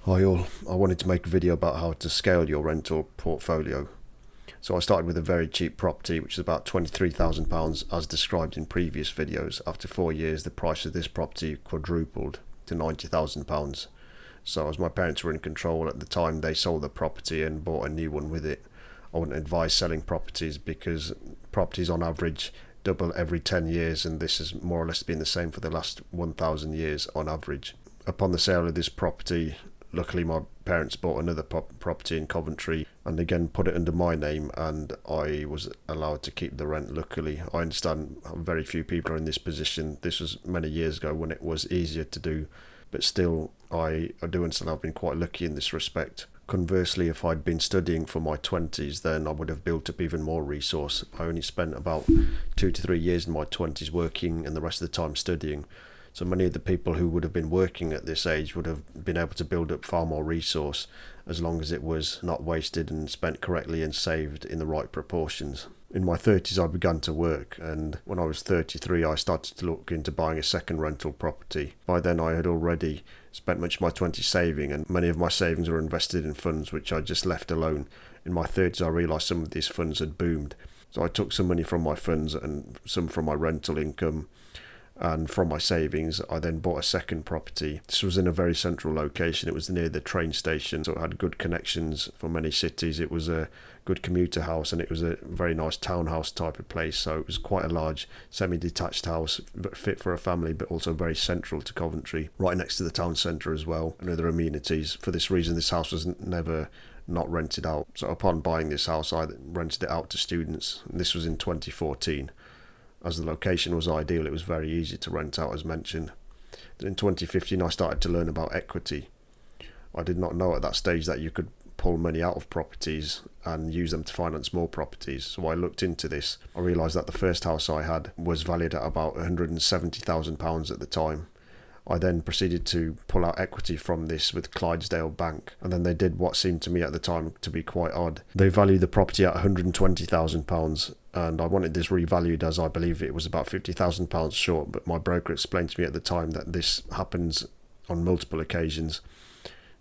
Hi all, I wanted to make a video about how to scale your rental portfolio. So I started with a very cheap property, which is about £23,000 as described in previous videos. After 4 years, the price of this property quadrupled to £90,000. So as my parents were in control at the time, they sold the property and bought a new one with it. I wouldn't advise selling properties because properties on average double every 10 years, and this has more or less been the same for the last 1,000 years on average. Upon the sale of this property, luckily my parents bought another property in Coventry and again put it under my name, and I was allowed to keep the rent. Luckily, I understand very few people are in this position. This was many years ago when it was easier to do, but still I do understand I've been quite lucky in this respect. Conversely, if I'd been studying for my 20s, then I would have built up even more resource. I only spent about 2 to 3 years in my 20s working and the rest of the time studying. So many of the people who would have been working at this age would have been able to build up far more resource as long as it was not wasted and spent correctly and saved in the right proportions. In my 30s I began to work, and when I was 33 I started to look into buying a second rental property. By then I had already spent much of my 20s saving, and many of my savings were invested in funds which I just left alone. In my 30s I realised some of these funds had boomed. So I took some money from my funds and some from my rental income, and from my savings I then bought a second property. This was in a very central location. It was near the train station, so it had good connections for many cities. It was a good commuter house, and it was a very nice townhouse type of place, so it was quite a large semi-detached house, fit for a family, but also very central to Coventry, right next to the town centre as well, and other amenities. For this reason this house was never not rented out. So upon buying this house I rented it out to students, and this was in 2014. As the location was ideal, it was very easy to rent out, as mentioned. Then in 2015 I started to learn about equity. I did not know at that stage that you could pull money out of properties and use them to finance more properties. So I looked into this. I realised that the first house I had was valued at about £170,000 at the time. I then proceeded to pull out equity from this with Clydesdale Bank, and then they did what seemed to me at the time to be quite odd. They valued the property at £120,000, and I wanted this revalued as I believe it was about £50,000 short, but my broker explained to me at the time that this happens on multiple occasions.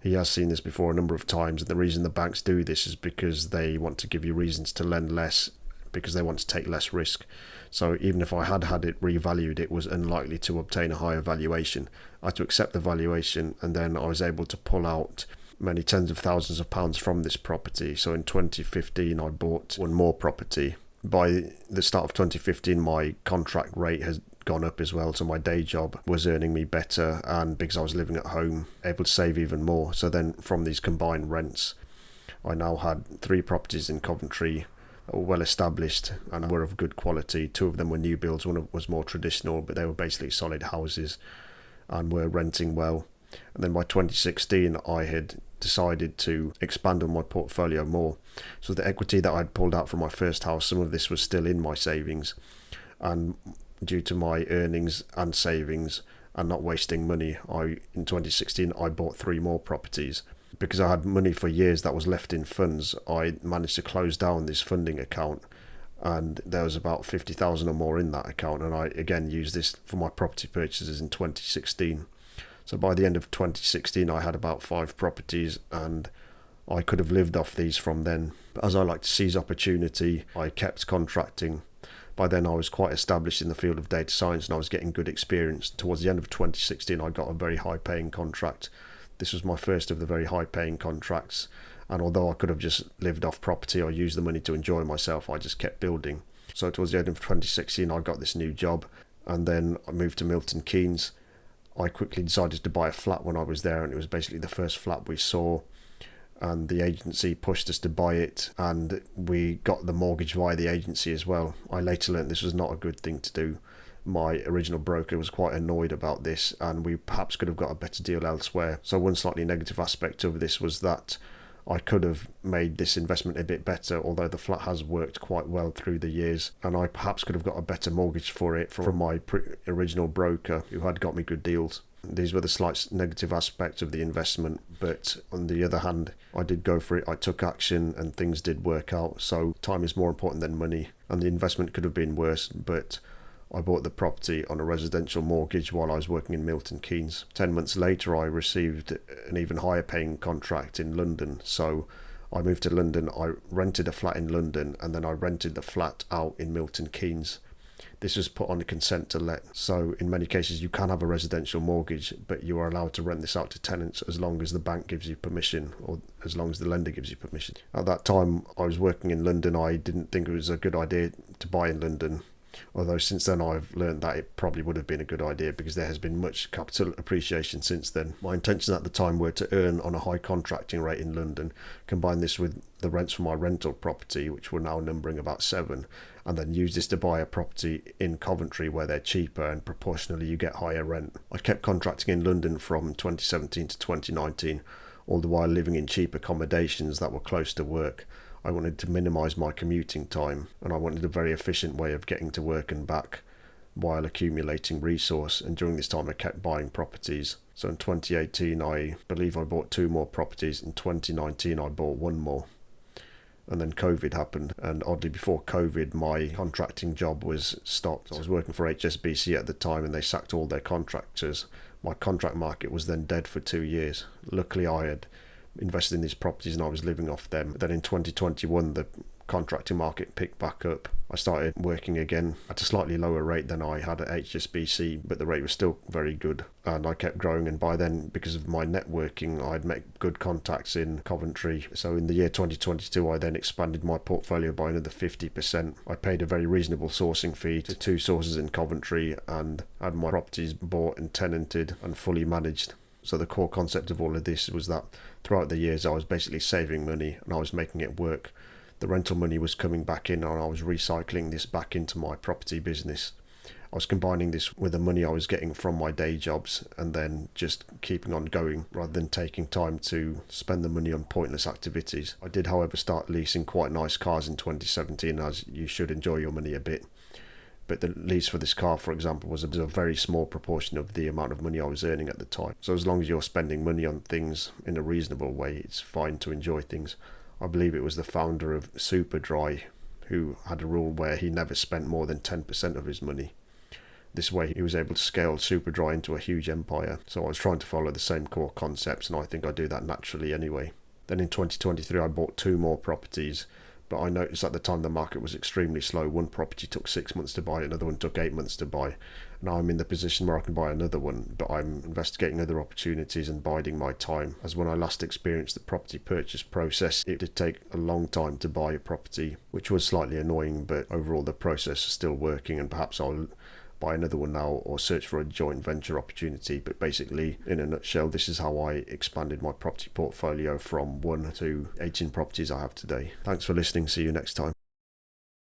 He has seen this before a number of times, and the reason the banks do this is because they want to give you reasons to lend less, because they want to take less risk. So even if I had had it revalued, it was unlikely to obtain a higher valuation. I had to accept the valuation, and then I was able to pull out many tens of thousands of pounds from this property. So in 2015 I bought one more property. By the start of 2015 my contract rate has gone up as well, so my day job was earning me better, and because I was living at home, able to save even more. So then from these combined rents I now had 3 properties in Coventry, well established and were of good quality. 2 of them were new builds, one was more traditional, but they were basically solid houses and were renting well. And then by 2016 I had decided to expand on my portfolio more. So the equity that I'd pulled out from my first house, some of this was still in my savings, and due to my earnings and savings and not wasting money, in 2016 I bought 3 more properties. Because I had money for years that was left in funds, I managed to close down this funding account, and there was about 50,000 or more in that account, and I again used this for my property purchases in 2016. So by the end of 2016 I had about 5 properties, and I could have lived off these from then. But as I like to seize opportunity, I kept contracting. By then I was quite established in the field of data science, and I was getting good experience. Towards the end of 2016 I got a very high paying contract. This was my first of the very high paying contracts, and although I could have just lived off property or used the money to enjoy myself, I just kept building. So towards the end of 2016 I got this new job, and then I moved to Milton Keynes. I quickly decided to buy a flat when I was there, and it was basically the first flat we saw, and the agency pushed us to buy it, and we got the mortgage via the agency as well. I later learned this was not a good thing to do. My original broker was quite annoyed about this, and we perhaps could have got a better deal elsewhere. So one slightly negative aspect of this was that I could have made this investment a bit better, although the flat has worked quite well through the years, and I perhaps could have got a better mortgage for it from my original broker who had got me good deals. These were the slight negative aspects of the investment, but on the other hand I did go for it. I took action and things did work out. So time is more important than money, and the investment could have been worse, but I bought the property on a residential mortgage while I was working in Milton Keynes. 10 months later, I received an even higher paying contract in London. So I moved to London, I rented a flat in London, and then I rented the flat out in Milton Keynes. This was put on a consent to let. So in many cases, you can have a residential mortgage, but you are allowed to rent this out to tenants as long as the bank gives you permission, or as long as the lender gives you permission. At that time, I was working in London. I didn't think it was a good idea to buy in London. Although since then I've learned that it probably would have been a good idea, because there has been much capital appreciation since then. My intentions at the time were to earn on a high contracting rate in London, combine this with the rents from my rental property, which were now numbering about 7, and then use this to buy a property in Coventry where they're cheaper and proportionally you get higher rent. I kept contracting in London from 2017 to 2019, all the while living in cheap accommodations that were close to work. I wanted to minimise my commuting time, and I wanted a very efficient way of getting to work and back while accumulating resource. And during this time I kept buying properties. So in 2018 I believe I bought 2 more properties. In 2019 I bought 1 more. And then COVID happened, and oddly before COVID my contracting job was stopped. I was working for HSBC at the time and they sacked all their contractors. My contract market was then dead for 2 years. Luckily I had invested in these properties and I was living off them. Then in 2021 the contracting market picked back up. I started working again at a slightly lower rate than I had at HSBC, but the rate was still very good, and I kept growing. And by then, because of my networking, I'd met good contacts in Coventry. So in the year 2022 I then expanded my portfolio by another 50%. I paid a very reasonable sourcing fee to 2 sources in Coventry and had my properties bought and tenanted and fully managed. So the core concept of all of this was that throughout the years I was basically saving money and I was making it work. The rental money was coming back in and I was recycling this back into my property business. I was combining this with the money I was getting from my day jobs and then just keeping on going rather than taking time to spend the money on pointless activities. I did, however, start leasing quite nice cars in 2017, as you should enjoy your money a bit. But the lease for this car, for example, was a very small proportion of the amount of money I was earning at the time. So as long as you're spending money on things in a reasonable way, it's fine to enjoy things. I believe it was the founder of Superdry who had a rule where he never spent more than 10% of his money. This way he was able to scale Superdry into a huge empire. So I was trying to follow the same core concepts, and I think I do that naturally anyway. Then in 2023 I bought 2 more properties. But I noticed at the time the market was extremely slow. One property took 6 months to buy, another one took 8 months to buy. Now I'm in the position where I can buy another one, but I'm investigating other opportunities and biding my time. As when I last experienced the property purchase process, it did take a long time to buy a property, which was slightly annoying, but overall the process is still working, and perhaps I'll buy another one now or search for a joint venture opportunity. But basically, in a nutshell, this is how I expanded my property portfolio from 1 to 18 properties I have today. Thanks for listening. See you next time.